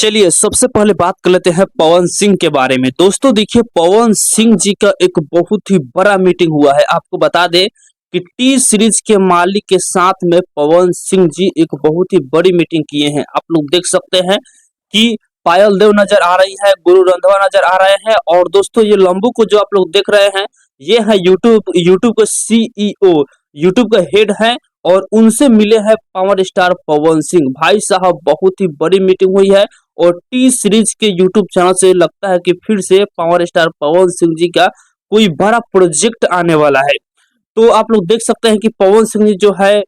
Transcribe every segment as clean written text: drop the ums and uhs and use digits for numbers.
चलिए सबसे पहले बात कर लेते हैं पवन सिंह के बारे में। दोस्तों देखिए, पवन सिंह जी का एक बहुत ही बड़ा मीटिंग हुआ है। आपको बता दें कि टी सीरीज के मालिक के साथ में पवन सिंह जी एक बहुत ही बड़ी मीटिंग किए हैं। आप लोग देख सकते हैं कि पायल देव नजर आ रही है, गुरु रंधवा नजर आ रहे हैं, और दोस्तों ये लंबू को जो आप लोग देख रहे हैं ये है यूट्यूब का सीईओ, यूट्यूब का हेड है, और उनसे मिले हैं पावर स्टार पवन सिंह। भाई साहब बहुत ही बड़ी मीटिंग हुई है, और टी सीरीज के यूट्यूब चैनल से लगता है कि फिर से पावर स्टार पवन सिंह जी का कोई बड़ा प्रोजेक्ट आने वाला है। तो आप लोग देख सकते हैं कि पवन सिंह जी जो है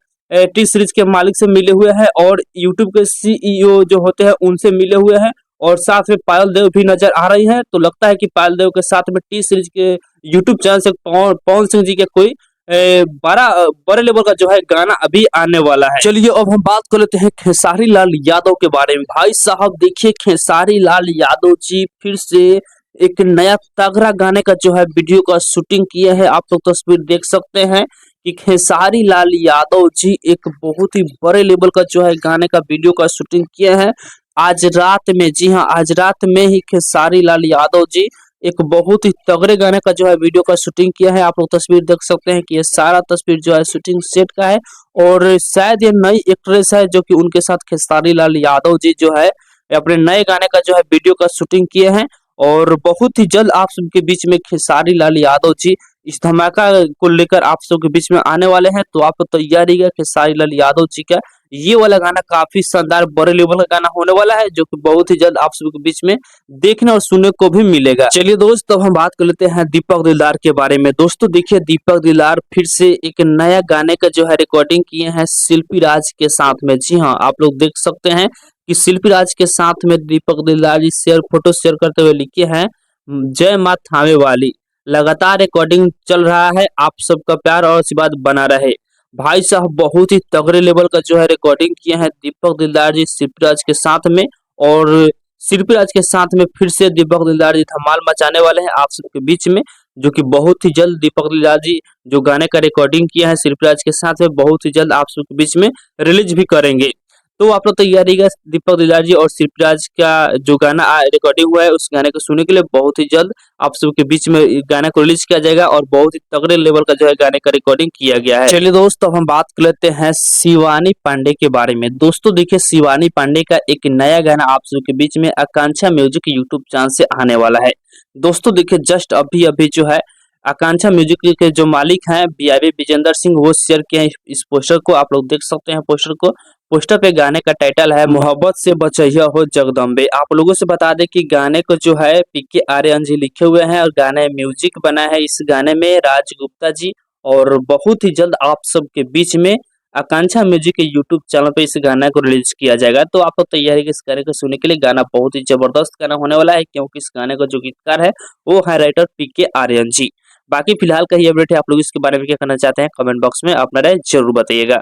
टी सीरीज के मालिक से मिले हुए हैं, और यूट्यूब के सीईओ जो होते हैं उनसे मिले हुए हैं, और साथ में पायल देव भी नजर आ रही है। तो लगता है कि पायल देव के साथ में टी सीरीज के यूट्यूब चैनल से पवन सिंह जी के कोई बड़े लेवल का जो है गाना अभी आने वाला है। चलिए अब हम बात कर लेते हैं खेसारी लाल यादव के बारे में। भाई साहब देखिए, खेसारी लाल यादव जी फिर से एक नया तगड़ा गाने का जो है वीडियो का शूटिंग किया है। आप लोग तस्वीर देख सकते हैं कि खेसारी लाल यादव जी एक बहुत ही बड़े लेवल का जो है गाने का वीडियो का शूटिंग किया है आज रात में। जी हाँ, आज रात में ही खेसारी लाल यादव जी एक बहुत ही तगड़े गाने का जो है वीडियो का शूटिंग किया है। आप लोग तस्वीर देख सकते हैं कि ये सारा तस्वीर जो है शूटिंग सेट का है, और शायद ये नई एक्ट्रेस है जो कि उनके साथ खेसारी लाल यादव जी जो है अपने नए गाने का जो है वीडियो का शूटिंग किए हैं। और बहुत ही जल्द आप सबके बीच में खेसारी लाल यादव जी इस धमाका को लेकर आप सबके बीच में आने वाले हैं। तो आप तैयारी है खेसारी लाल यादव जी का ये वाला गाना काफी शानदार बड़े लेवल का गाना होने वाला है, जो कि बहुत ही जल्द आप सबके बीच में देखने और सुनने को भी मिलेगा। चलिए दोस्तों, अब हम बात कर लेते हैं दीपक दिलदार के बारे में। दोस्तों देखिए, दीपक दिलदार फिर से एक नया गाने का जो है रिकॉर्डिंग किए हैं शिल्पी राज के साथ में। जी हाँ, आप लोग देख सकते हैं कि शिल्पी राज के साथ में दीपक दिलदार जी फोटो शेयर करते हुए लिखे हैं, जय माँ थामे वाली। लगातार रिकॉर्डिंग चल रहा है, आप सबका प्यार और आशीर्वाद बना रहे। भाई साहब बहुत ही तगड़े लेवल का जो है रिकॉर्डिंग किया है दीपक दिलदार जी शिल्पी राज के साथ में, और शिल्पी राज के साथ में फिर से दीपक दिलदार जी धमाल मचाने वाले हैं आप सबके बीच में, जो कि बहुत ही जल्द दीपक दिलदार जी जो गाने का रिकॉर्डिंग किया है शिल्पी राज के साथ में बहुत ही जल्द आप सबके बीच में रिलीज भी करेंगे। तो आप लोग तैयारी का दीपक दिलदार जी और शिल्पी राज का जो गाना रिकॉर्डिंग हुआ है उस गाने को सुनने के लिए बहुत ही जल्द आप सबके बीच में गाने को रिलीज किया जाएगा, और बहुत ही तगड़े लेवल का जो है गाने का रिकॉर्डिंग किया गया है। चलिए दोस्तों, अब हम बात कर लेते हैं शिवानी पांडे के बारे में। दोस्तों देखिए, शिवानी पांडे का एक नया गाना आप सबके बीच में आकांक्षा म्यूजिक यूट्यूब चैनल से आने वाला है। दोस्तों देखिए, जस्ट अभी अभी जो है आकांक्षा म्यूजिक के जो मालिक हैं बीआईबी विजेंद्र सिंह, वो शेयर किए हैं इस पोस्टर को। आप लोग देख सकते हैं पोस्टर को। पोस्टर पे गाने का टाइटल है मोहब्बत से बचैया हो जगदम्बे। आप लोगों से बता दें कि गाने को जो है पीके आर्यन जी लिखे हुए हैं, और गाने म्यूजिक बना है इस गाने में राज गुप्ता जी। और बहुत ही जल्द आप सबके बीच में आकांक्षा म्यूजिक के यूट्यूब चैनल पे इस गाने को रिलीज किया जाएगा। तो आप लोग तैयारी इस गाने को सुनने के लिए। गाना बहुत ही जबरदस्त गाना होने वाला है, क्योंकि इस गाने का जो गीतकार है वो है राइटर पीके आर्यन जी। बाकी फिलहाल का ये अपडेट है, आप लोग इसके बारे में क्या करना चाहते हैं कमेंट बॉक्स में अपना राय जरूर बताइएगा।